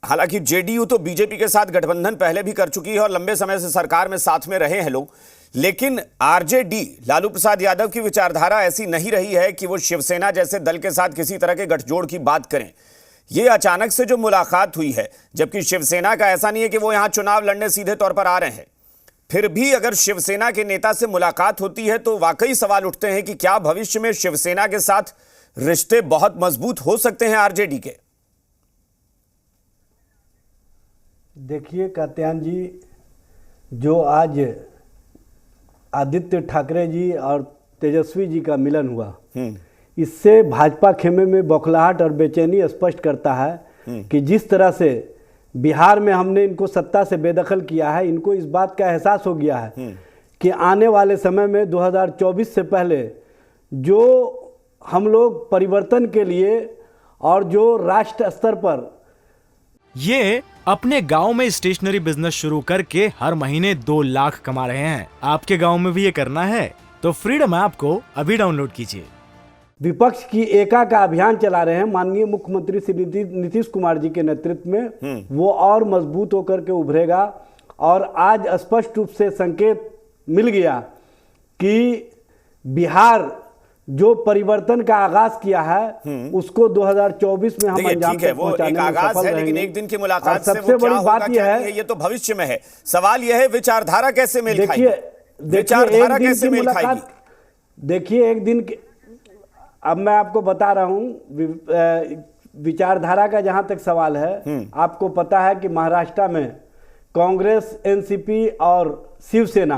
हालांकि जेडीयू तो बीजेपी के साथ गठबंधन पहले भी कर चुकी है और लंबे समय से सरकार में साथ में रहे हैं लोग, लेकिन आरजेडी लालू प्रसाद यादव की विचारधारा ऐसी नहीं रही है कि वो शिवसेना जैसे दल के साथ किसी तरह के गठजोड़ की बात करें। ये अचानक से जो मुलाकात हुई है, जबकि शिवसेना का ऐसा नहीं है कि वो यहां चुनाव लड़ने सीधे तौर पर आ रहे हैं, फिर भी अगर शिवसेना के नेता से मुलाकात होती है तो वाकई सवाल उठते हैं कि क्या भविष्य में शिवसेना के साथ रिश्ते बहुत मजबूत हो सकते हैं आरजेडी के। देखिए कात्यायन जी, जो आज आदित्य ठाकरे जी और तेजस्वी जी का मिलन हुआ, इससे भाजपा खेमे में बौखलाहट और बेचैनी स्पष्ट करता है कि जिस तरह से बिहार में हमने इनको सत्ता से बेदखल किया है, इनको इस बात का एहसास हो गया है कि आने वाले समय में 2024 से पहले जो हम लोग परिवर्तन के लिए और जो राष्ट्र स्तर पर ये अपने गांव में स्टेशनरी बिजनेस शुरू करके हर महीने 2 लाख कमा रहे हैं। आपके गांव में भी ये करना है तो फ्रीडम ऐप को अभी डाउनलोड कीजिए। विपक्ष की एका का अभियान चला रहे हैं माननीय मुख्यमंत्री श्री नीतीश कुमार जी के नेतृत्व में, वो और मजबूत होकर के उभरेगा। और आज स्पष्ट रूप से संकेत मिल गया कि बिहार जो परिवर्तन का आगाज किया है उसको 2024 में हम अंजाम तक पहुंचाने में सफल रहेंगे। लेकिन एक दिन की मुलाकात से सबसे बड़ी बात यह है, ये तो भविष्य में है। सवाल यह है विचारधारा कैसे मेल खाएगी। विचारधारा कैसे मेल खाएगी। देखिए एक दिन की, अब मैं आपको बता रहा हूं विचारधारा का जहां तक सवाल है, आपको पता है कि महाराष्ट्र में कांग्रेस, एनसीपी और शिवसेना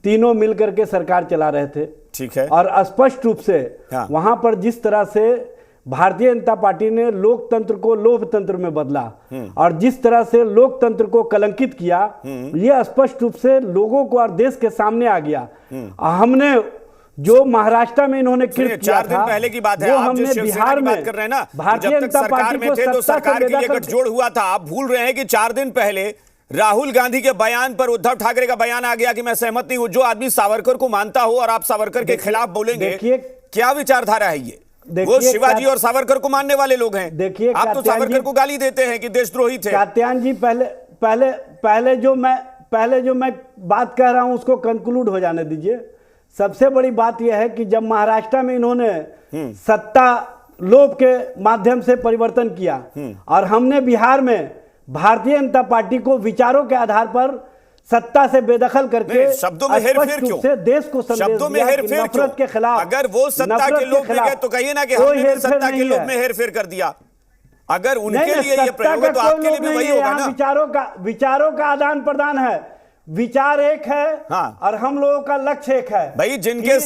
तीनों मिलकर के सरकार चला रहे थे। ठीक है। और स्पष्ट रूप से वहां पर जिस तरह से भारतीय जनता पार्टी ने लोकतंत्र को लोकतंत्र में बदला और जिस तरह से लोकतंत्र को कलंकित किया, यह स्पष्ट रूप से लोगों को और देश के सामने आ गया। हमने जो महाराष्ट्र में इन्होंने कृत किया 4 दिन पहले की बात है, वो आप हमने बिहार में बात कर रहे हैं ना, भारतीय जनता पार्टी में थे तो सरकार के लिए गठजोड़ हुआ था। आप भूल रहे हैं कि 4 दिन पहले राहुल गांधी के बयान पर उद्धव ठाकरे का बयान आ गया कि मैं सहमत नहीं हूं। जो आदमी सावरकर को मानता हो और आप सावरकर के खिलाफ बोलेंगे, क्या विचारधारा है ये? वो शिवाजी और सावरकर को मानने वाले लोग हैं। देखिए आप तो सावरकर को गाली देते हैं कि देशद्रोही थे। कात्यायन जी, पहले जो मैं बात कह रहा हूं उसको कंक्लूड हो जाने दीजिए। सबसे बड़ी बात यह है कि जब महाराष्ट्र में इन्होंने सत्ता लोभ के माध्यम से परिवर्तन किया और हमने बिहार में भारतीय जनता पार्टी को विचारों के आधार पर सत्ता से बेदखल करके शब्दों में हेरफेर क्यों? से देश को शब्दों में हेरफेर क्यों? के खिलाफ, अगर वो सत्ता के लोभ में गए तो कहिए ना कि हमने सत्ता के लोभ में हेरफेर कर दिया। अगर उनके लिए ये प्रयोग है तो आपके लिए भी वही होगा ना। विचारों का आदान प्रदान है, विचार एक है और हम लोगों का लक्ष्य एक है। भाई जिनके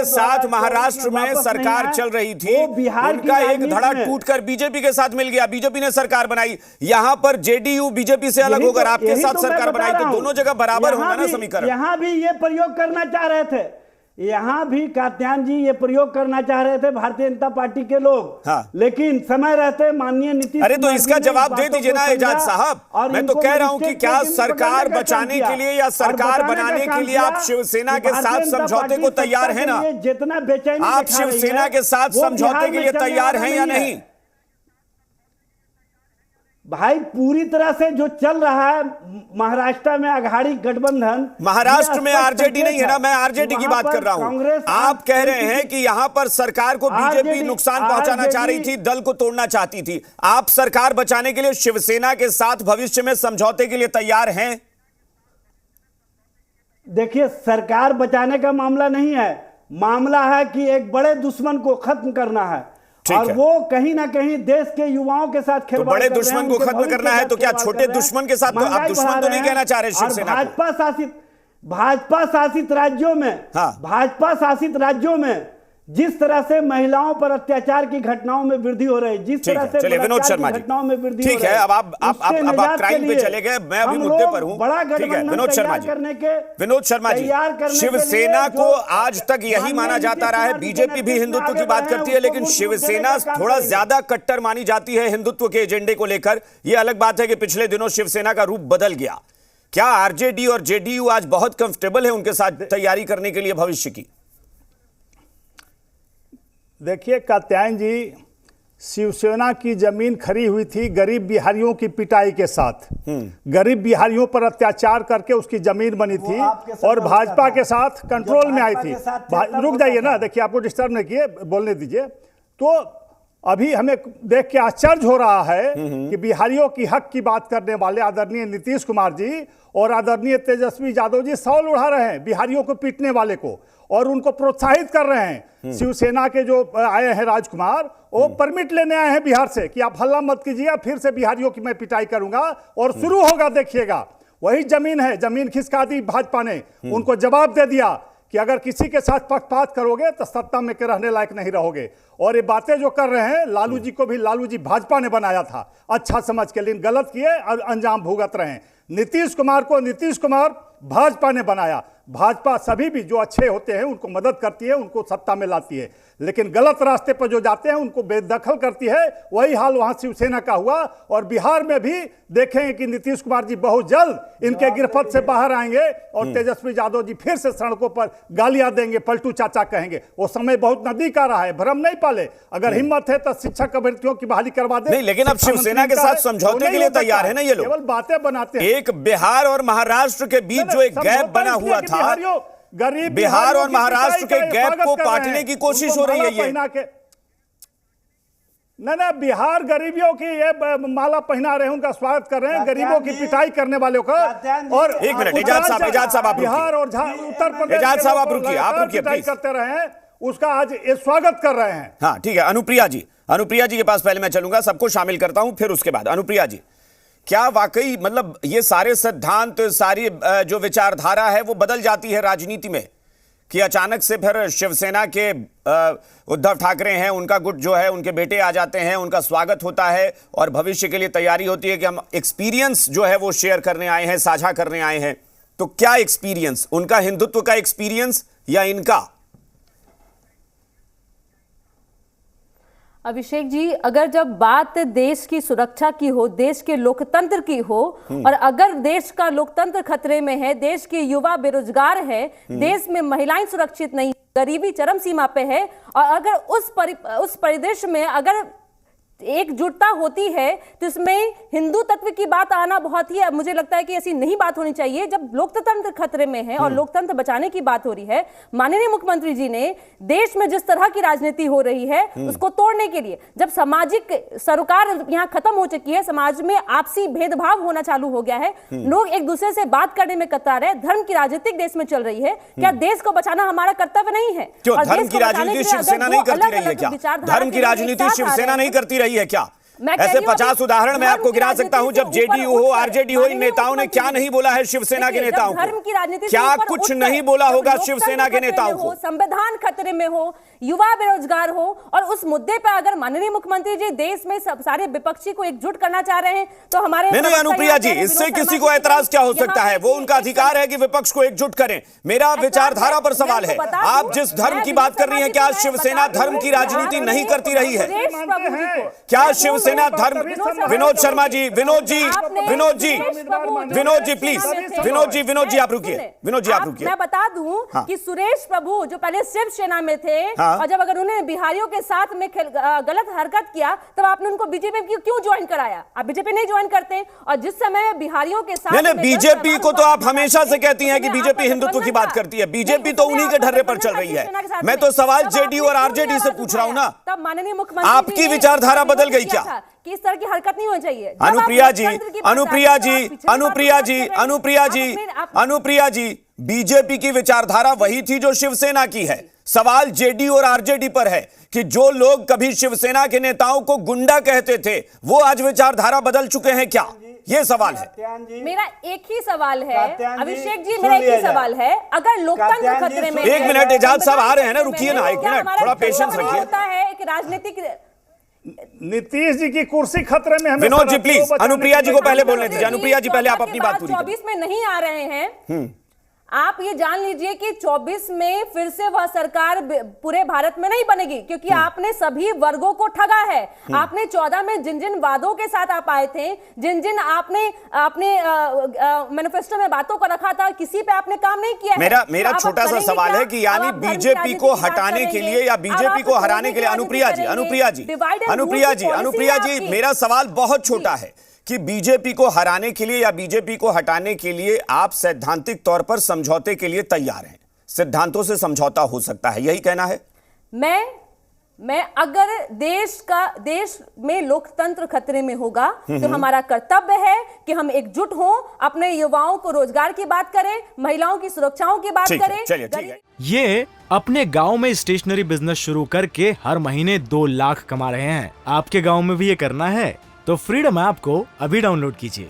साथ महाराष्ट्र में सरकार चल रही थी, उनका एक धड़ा टूटकर बीजेपी के साथ मिल गया, बीजेपी ने सरकार बनाई। यहां पर जेडीयू बीजेपी से अलग होकर आपके साथ सरकार बनाई, तो दोनों जगह बराबर होगा ना समीकरण। यहां भी ये प्रयोग करना चाह रहे थे, यहां भी कात्यायन जी ये प्रयोग करना चाह रहे थे भारतीय जनता पार्टी के लोग, लेकिन समय रहते माननीय नीतीश। अरे तो इसका जवाब दे दीजिए ना एजाज साहब। मैं तो कह रहा हूं कि क्या सरकार बचाने के लिए या सरकार बनाने के लिए आप शिवसेना के साथ समझौते को तैयार हैं ना? जितना बेचैनी आप शिवसेना के साथ समझौते के लिए तैयार हैं या नहीं? भाई पूरी तरह से जो चल रहा है महाराष्ट्र में अघाड़ी गठबंधन, महाराष्ट्र में आरजेडी नहीं है ना, मैं आरजेडी की बात कर रहा हूं। आप कह रहे हैं कि यहां पर सरकार को बीजेपी नुकसान पहुंचाना चाह रही थी, दल को तोड़ना चाहती थी। आप सरकार बचाने के लिए शिवसेना के साथ भविष्य में समझौते के लिए तैयार हैं? देखिए, सरकार बचाने का मामला नहीं है, मामला है कि एक बड़े दुश्मन को खत्म करना है और वो कहीं ना कहीं देश के युवाओं के साथ खिलवाड़। तो बड़े दुश्मन को खत्म करना है तो क्या छोटे दुश्मन के साथ? तो आप दुश्मन तो नहीं कहना चाह रहे शिवसेना को? भाजपा शासित राज्यों में जिस तरह से महिलाओं पर अत्याचार की घटनाओं में वृद्धि हो रही है, जिस तरह से विनोद शर्मा जी घटनाओं में वृद्धि, ठीक है। अब आप क्राइम पे चले गए, मैं अभी मुद्दे पर हूं। ठीक है विनोद शर्मा जी, शिवसेना को आज तक यही माना जाता रहा है, बीजेपी भी हिंदुत्व की बात करती है, लेकिन शिवसेना थोड़ा ज्यादा कट्टर मानी जाती है हिंदुत्व के एजेंडे को लेकर। यह अलग बात है कि पिछले दिनों शिवसेना का रूप बदल गया। क्या आरजेडी और जेडीयू आज बहुत कंफर्टेबल है उनके साथ तैयारी करने के लिए भविष्य की? देखिए कात्यायन जी, शिवसेना की जमीन खरी हुई थी गरीब बिहारियों की पिटाई के साथ। गरीब बिहारियों पर अत्याचार करके उसकी जमीन बनी थी और भाजपा के साथ कंट्रोल में आई थी। रुक जाइए ना, देखिए आपको डिस्टर्ब नहीं किए, बोलने दीजिए। तो अभी हमें देख के आश्चर्य हो रहा है कि बिहारियों की हक की बात करने वाले आदरणीय नीतीश कुमार जी और आदरणीय तेजस्वी यादव जी सवाल उड़ा रहे हैं बिहारियों को पीटने वाले को और उनको प्रोत्साहित कर रहे हैं। शिवसेना के जो आए हैं राजकुमार, वो परमिट लेने आए हैं बिहार से कि आप हल्ला मत कीजिए, फिर से बिहारियों की मैं पिटाई करूंगा और शुरू होगा, देखिएगा। वही जमीन है, जमीन खिसका दी भाजपा ने, उनको जवाब दे दिया कि अगर किसी के साथ पक्षपात करोगे तो सत्ता में के रहने लायक नहीं रहोगे। और ये बातें जो कर रहे हैं, लालू जी को भी लालू जी भाजपा ने बनाया था अच्छा समझ के, लेकिन गलत किए और अंजाम भुगत रहे हैं। नीतीश कुमार को नीतीश कुमार भाजपा ने बनाया। भाजपा सभी भी जो अच्छे होते हैं उनको मदद करती है, उनको सत्ता में लाती है, लेकिन गलत रास्ते पर जो जाते हैं उनको बेदखल करती है। वही हाल वहां शिवसेना का हुआ और बिहार में भी देखेंगे कि नीतीश कुमार जी बहुत जल्द इनके गिरफ्त से बाहर आएंगे और तेजस्वी यादव जी फिर से सड़कों पर गालियां देंगे, पलटू चाचा कहेंगे। वो समय बहुत नजदीक आ रहा है, भ्रम नहीं पाले। अगर हिम्मत है तो शिक्षक अभ्यर्थियों की बहाली करवा दे। नहीं, लेकिन अब शिवसेना के साथ समझौते के लिए तैयार है ना ये लोग, केवल बातें बनाते हैं। एक बिहार और महाराष्ट्र के बीच जो एक गैप बना हुआ था, बिहार और महाराष्ट्र के गैप को काटने की कोशिश हो रही है ये। ना बिहार गरीबियों की ये माला पहना रहे हैं, उनका स्वागत कर रहे हैं, गरीबों की पिटाई करने वालों का। और एक मिनट, एजाज साहब आप बिहार और उत्तर प्रदेश एजाज साहब आप रुकिए प्लीज, करते रहे हैं, उसका आज ये स्वागत कर रहे हैं। हाँ ठीक है, अनुप्रिया जी के पास पहले मैं चलूंगा, सबको शामिल करता हूं, फिर उसके बाद अनुप्रिया जी, क्या वाकई मतलब ये सारे सिद्धांत, सारी जो विचारधारा है वो बदल जाती है राजनीति में कि अचानक से फिर शिवसेना के उद्धव ठाकरे हैं, उनका गुट जो है, उनके बेटे आ जाते हैं, उनका स्वागत होता है और भविष्य के लिए तैयारी होती है कि हम एक्सपीरियंस जो है वो शेयर करने आए हैं, साझा करने आए हैं। तो क्या एक्सपीरियंस, उनका हिंदुत्व का एक्सपीरियंस या इनका? अभिषेक जी, अगर जब बात देश की सुरक्षा की हो, देश के लोकतंत्र की हो, और अगर देश का लोकतंत्र खतरे में है, देश के युवा बेरोजगार है, देश में महिलाएं सुरक्षित नहीं, गरीबी चरम सीमा पे है, और अगर उस परिदृश्य में अगर एकजुटता होती है तो इसमें हिंदू तत्व की बात आना बहुत ही, मुझे लगता है कि ऐसी नहीं बात होनी चाहिए। जब लोकतंत्र खतरे में है और लोकतंत्र बचाने की बात हो रही है, माननीय मुख्यमंत्री जी ने देश में जिस तरह की राजनीति हो रही है उसको तोड़ने के लिए, जब सामाजिक सरोकार यहाँ खत्म हो चुकी है, समाज में आपसी भेदभाव होना चालू हो गया है, लोग एक दूसरे से बात करने में कतरा है, धर्म की राजनीति देश में चल रही है, क्या देश को बचाना हमारा कर्तव्य नहीं है? क्यों धर्म की राजनीति शिवसेना नहीं करती रही है क्या? धर्म की राजनीति शिवसेना नहीं करती रही है क्या? ऐसे 50 उदाहरण मैं आपको गिना सकता हूं, जब जेडीयू हो, आरजेडी हो, इन नेताओं ने क्या नहीं बोला है शिवसेना के नेताओं को? धर्म की राजनीति क्या कुछ नहीं बोला होगा शिवसेना के नेताओं को? संविधान खतरे में हो, युवा बेरोजगार हो, और उस मुद्दे पर अगर माननीय मुख्यमंत्री जी देश में सब सारे विपक्षी को एकजुट करना चाह रहे हैं तो हमारे नहीं अनुप्रिया जी, इससे किसी को ऐतराज क्या हो सकता है? वो उनका अधिकार है कि विपक्ष को एकजुट करें। मेरा विचारधारा पर सवाल है। आप जिस धर्म की बात कर रही हैं, क्या शिवसेना धर्म की राजनीति नहीं करती रही है? क्या शिवसेना धर्म? विनोद शर्मा जी, विनोद जी प्लीज, विनोद जी आप रुकिए, मैं बता दूं कि सुरेश प्रभु जो पहले शिवसेना में थे, और जब अगर उन्होंने बिहारियों के साथ में गलत हरकत किया तब आपने उनको बीजेपी क्यों ज्वाइन कराया? आप बीजेपी नहीं ज्वाइन करते, और जिस समय बिहारियों के साथ नहीं, बीजेपी को तो आप हमेशा से कहती हैं कि बीजेपी हिंदुत्व की बात करती है, बीजेपी तो उन्हीं के ढर्रे पर चल रही है। मैं तो सवाल जेडीयू और आरजेडी से पूछ रहा हूं ना, तब माननीय मुख्यमंत्री आपकी विचारधारा बदल गई क्या? कि इस तरह की हरकत नहीं होनी चाहिए। अनुप्रिया जी, बीजेपी की विचारधारा वही थी जो शिवसेना की है। सवाल जेडीयू और आरजेडी पर है कि जो लोग कभी शिवसेना के नेताओं को गुंडा कहते थे, वो आज विचारधारा बदल चुके हैं क्या? ये सवाल है। मेरा एक ही सवाल है अभिषेक जी, मेरा एक ही सवाल है, अगर लोकतंत्र खतरे में, एक मिनट, एजाज साहब आ रहे हैं ना, रुकिए ना एक मिनट, थोड़ा पेशेंस रखिए। होता है एक राजनीतिक, नीतीश जी की कुर्सी खतरे में है। विनोद जी प्लीज, अनुप्रिया जी को पहले बोलने दीजिए। अनुप्रिया जी पहले आप अपनी बात पूरी करें। 24 में नहीं आ रहे हैं, आप ये जान लीजिए कि 24 में फिर से वह सरकार पूरे भारत में नहीं बनेगी, क्योंकि आपने सभी वर्गों को ठगा है। आपने 14 में जिन जिन वादों के साथ आप आए थे, जिन जिन आपने अपने मैनिफेस्टो में बातों को रखा था, किसी पे आपने काम नहीं किया है। मेरा छोटा सा सवाल है कि यानी बीजेपी को हटाने के लिए या बीजेपी को हराने के लिए, अनुप्रिया जी, मेरा सवाल बहुत छोटा है कि बीजेपी को हराने के लिए या बीजेपी को हटाने के लिए आप सैद्धांतिक तौर पर समझौते के लिए तैयार हैं, सिद्धांतों से समझौता हो सकता है, यही कहना है? मैं अगर देश में लोकतंत्र खतरे में होगा तो हमारा कर्तव्य है कि हम एकजुट हों, अपने युवाओं को रोजगार की बात करें, महिलाओं की सुरक्षाओं की बात करें। चलिए, ठीक है। ये अपने गांव में स्टेशनरी बिजनेस शुरू करके हर महीने 2 लाख कमा रहे हैं। आपके गांव में भी ये करना है तो फ्रीडम ऐप को अभी डाउनलोड कीजिए।